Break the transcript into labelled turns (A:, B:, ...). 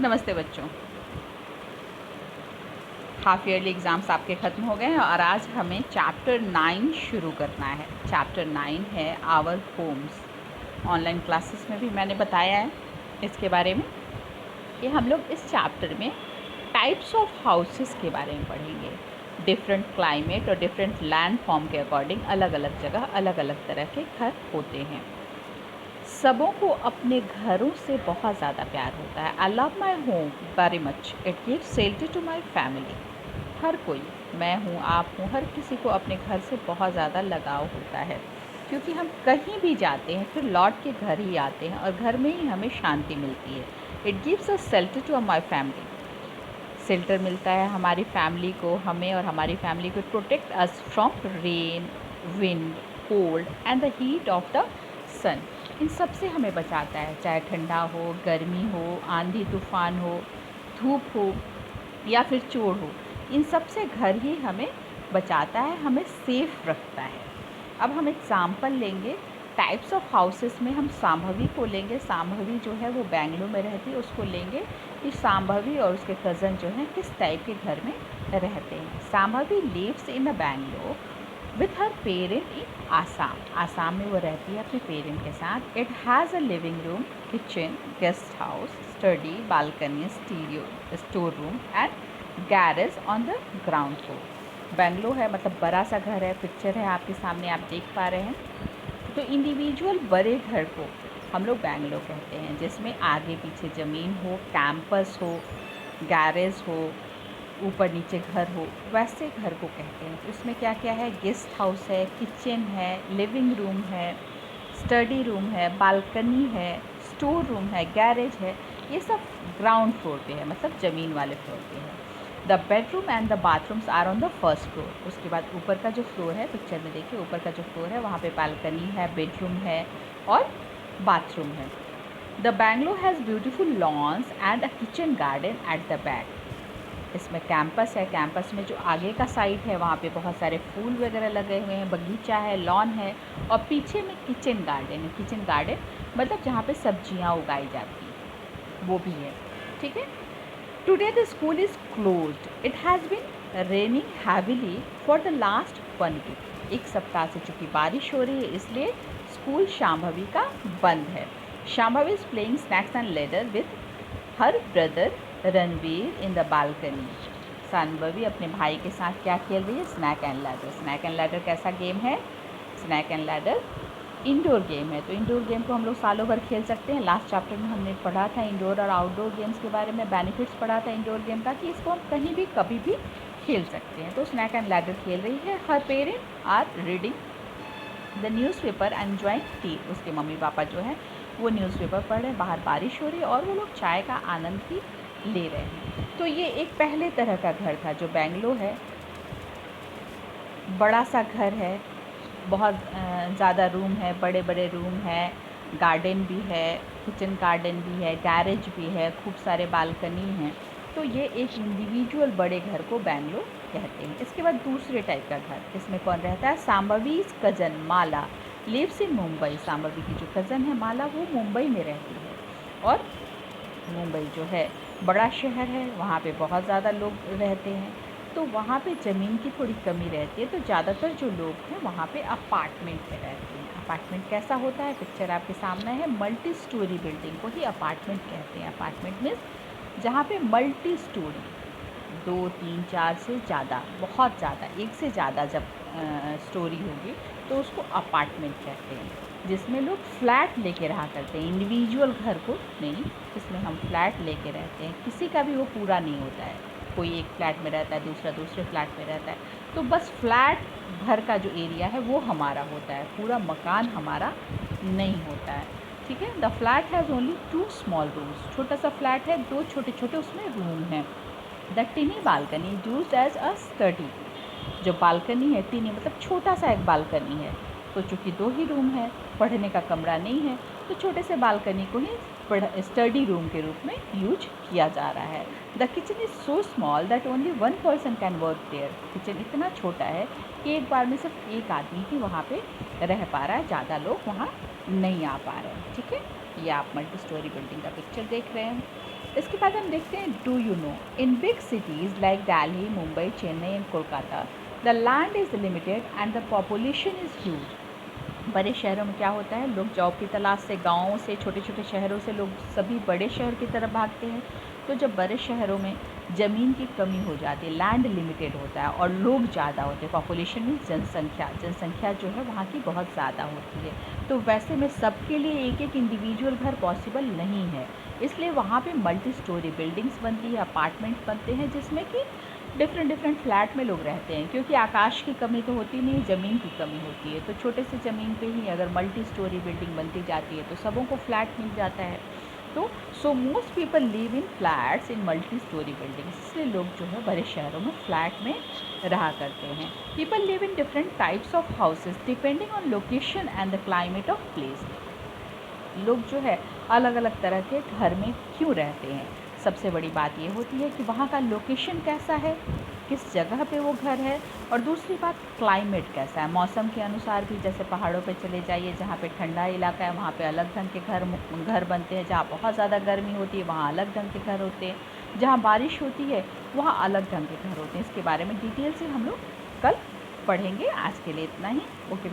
A: नमस्ते बच्चों। Half yearly exams आपके ख़त्म हो गए हैं और आज हमें चैप्टर 9 शुरू करना है। चैप्टर 9 है आवर होम्स। ऑनलाइन क्लासेस में भी मैंने बताया है इसके बारे में कि हम लोग इस चैप्टर में टाइप्स ऑफ हाउसेस के बारे में पढ़ेंगे। डिफरेंट क्लाइमेट और डिफरेंट लैंड फॉर्म के अकॉर्डिंग अलग अलग जगह अलग अलग तरह के घर होते हैं। सबों को अपने घरों से बहुत ज़्यादा प्यार होता है। I love my home very much, it gives shelter to my family. हर कोई, मैं हूँ, आप हूँ, हर किसी को अपने घर से बहुत ज़्यादा लगाव होता है, क्योंकि हम कहीं भी जाते हैं फिर लौट के घर ही आते हैं और घर में ही हमें शांति मिलती है। It gives a shelter to my family. Shelter मिलता है हमारी फैमिली को, हमें और हमारी फैमिली को। Protect us from rain, wind, cold and the heat of the sun. इन सब से हमें बचाता है, चाहे ठंडा हो, गर्मी हो, आंधी तूफान हो, धूप हो या फिर चोर हो। इन सब से घर ही हमें बचाता है, हमें सेफ रखता है। अब हम एग्ज़ाम्पल लेंगे टाइप्स ऑफ हाउसेस में। हम सांभवी को लेंगे। सांभवी जो है वो बेंगलुरु में रहती है, उसको लेंगे कि सांभवी और उसके कज़न जो हैं किस टाइप के घर में रहते हैं। Shambhavi lives in a Bengaluru with her parent in Assam. Assam में वो रहती है अपने पेरेंट के साथ। It has a living room, kitchen, guest house, study, balcony, store room and garage on the ground floor. Bungalow है मतलब बड़ा सा घर है। पिक्चर है आपके सामने, आप देख पा रहे हैं। तो इंडिविजुअल बड़े घर को हम लोग बेंगलो कहते हैं, जिसमें आगे पीछे ज़मीन हो, कैंपस हो, गैरेज हो, ऊपर नीचे घर हो, वैसे घर को कहते हैं। तो इसमें क्या क्या है? गेस्ट हाउस है, किचन है, लिविंग रूम है, स्टडी रूम है, बालकनी है, स्टोर रूम है, गैरेज है। ये सब ग्राउंड फ्लोर पे है, मतलब ज़मीन वाले फ्लोर पे है। The bedroom and the bathrooms are on the first floor. उसके बाद ऊपर का जो फ्लोर है, पिक्चर में देखिए, ऊपर का जो फ्लोर है वहाँ पे बालकनी है, बेडरूम है और बाथरूम है। The bungalow has beautiful loans and a kitchen garden at the back. इसमें कैंपस है। कैंपस में जो आगे का साइड है वहाँ पे बहुत सारे फूल वगैरह लगे हुए हैं, बगीचा है, लॉन है और पीछे में किचन गार्डन है। किचन गार्डन मतलब जहाँ पे सब्जियाँ उगाई जाती हैं, वो भी है। ठीक है। Today the school is closed. It has been raining heavily for the last 1 week. एक सप्ताह से चूँकि बारिश हो रही है इसलिए स्कूल शांभवी का बंद है। Shambhavi is playing snakes and ladder with her brother Ranveer in the balcony. Shambhavi अपने भाई के साथ क्या खेल रही है? Snake and ladder. Snake and ladder कैसा गेम है? Snake and ladder indoor game है। तो इंडोर गेम को हम लोग सालों भर खेल सकते हैं। लास्ट चैप्टर में हमने पढ़ा था इंडोर और आउटडोर गेम्स के बारे में, बेनिफिट्स पढ़ा था इंडोर गेम का कि इसको हम कहीं भी कभी भी खेल सकते हैं। तो स्नैक एंड लैडर खेल रही है। हर parent are reading the newspaper and enjoying tea. उसके मम्मी पापा जो हैं वो न्यूज़पेपर पढ़ रहे हैं। बाहर बारिश हो रही है और वो लोग चाय का आनंद भी ले रहे हैं। तो ये एक पहले तरह का घर था जो बेंगलो है। बड़ा सा घर है, बहुत ज़्यादा रूम है, बड़े बड़े रूम है, गार्डन भी है, किचन गार्डन भी है, गैरेज भी है, खूब सारे बालकनी हैं। तो ये एक इंडिविजुअल बड़े घर को बेंगलो कहते हैं। इसके बाद दूसरे टाइप का घर, इसमें कौन रहता है? Sambhavi's cousin Mala lives in Mumbai. Sambhavi की जो कज़न है माला वो मुंबई में रहती है और मुंबई जो है बड़ा शहर है, वहाँ पे बहुत ज़्यादा लोग रहते हैं। तो वहाँ पे ज़मीन की थोड़ी कमी रहती है, तो ज़्यादातर जो लोग हैं वहाँ पे अपार्टमेंट में रहते हैं। अपार्टमेंट कैसा होता है? पिक्चर आपके सामने है। मल्टी स्टोरी बिल्डिंग को ही अपार्टमेंट कहते हैं। अपार्टमेंट मीन्स जहाँ पे मल्टी स्टोरी, 2, 3, 4 से ज़्यादा, बहुत ज़्यादा, एक से ज़्यादा जब स्टोरी होगी तो उसको अपार्टमेंट कहते हैं, जिसमें लोग फ्लैट लेके रहा करते हैं। इंडिविजुअल घर को नहीं, इसमें हम फ्लैट लेके रहते हैं। किसी का भी वो पूरा नहीं होता है, कोई एक फ्लैट में रहता है, दूसरा दूसरे फ्लैट में रहता है। तो बस फ्लैट घर का जो एरिया है वो हमारा होता है, पूरा मकान हमारा नहीं होता है। ठीक है। The flat has only 2 small rooms. छोटा सा फ्लैट है, 2 छोटे छोटे उसमें रूम हैं। The tiny balcony used as a study. जो बालकनी है, टिनी मतलब छोटा सा एक बालकनी है, तो चूँकि 2 ही रूम है, पढ़ने का कमरा नहीं है, तो छोटे से बालकनी को ही स्टडी रूम के रूप में यूज किया जा रहा है। The kitchen is so small that only 1 person can work there. Kitchen इतना छोटा है कि एक बार में सिर्फ एक आदमी ही वहाँ पे रह पा रहा है, ज़्यादा लोग वहाँ नहीं आ पा रहे हैं। ठीक है। ये आप मल्टी स्टोरी बिल्डिंग का पिक्चर देख रहे हैं। इसके बाद हम देखते हैं do you know, in big cities like Delhi, Mumbai, Chennai and Kolkata the land is limited and the population is huge. बड़े शहरों में क्या होता है, लोग जॉब की तलाश से गाँवों से, छोटे छोटे शहरों से लोग सभी बड़े शहर की तरफ भागते हैं। तो जब बड़े शहरों में ज़मीन की कमी हो जाती है, लैंड लिमिटेड होता है और लोग ज़्यादा होते हैं, पॉपुलेशन मीन्स जनसंख्या, जनसंख्या जो है वहाँ की बहुत ज़्यादा होती है, तो वैसे में सबके लिए एक एक इंडिविजुअल घर पॉसिबल नहीं है। इसलिए वहाँ पे मल्टी स्टोरी बिल्डिंग्स बनती है, अपार्टमेंट्स बनते हैं, जिसमें कि डिफरेंट फ्लैट में लोग रहते हैं, क्योंकि आकाश की कमी तो होती नहीं, ज़मीन की कमी होती है। तो छोटे से ज़मीन पे ही अगर मल्टी स्टोरी बिल्डिंग बनती जाती है तो सबों को फ्लैट मिल जाता है। तो so most people live in flats in multi storey buildings, इसलिए लोग जो है बड़े शहरों में फ्लैट में रहा करते हैं। People live in different types of houses depending on location and the climate of place. लोग जो है अलग अलग तरह के घर में क्यों रहते हैं, सबसे बड़ी बात ये होती है कि वहाँ का लोकेशन कैसा है, किस जगह पे वो घर है, और दूसरी बात क्लाइमेट कैसा है, मौसम के अनुसार भी। जैसे पहाड़ों पे चले जाइए, जहाँ पे ठंडा इलाका है वहाँ पे अलग ढंग के घर बनते हैं, जहाँ बहुत ज़्यादा गर्मी होती है वहाँ अलग ढंग के घर होते हैं, जहाँ बारिश होती है वहाँ अलग ढंग के घर होते हैं। इसके बारे में डिटेल से हम लोग कल पढ़ेंगे। आज के लिए इतना ही। ओके।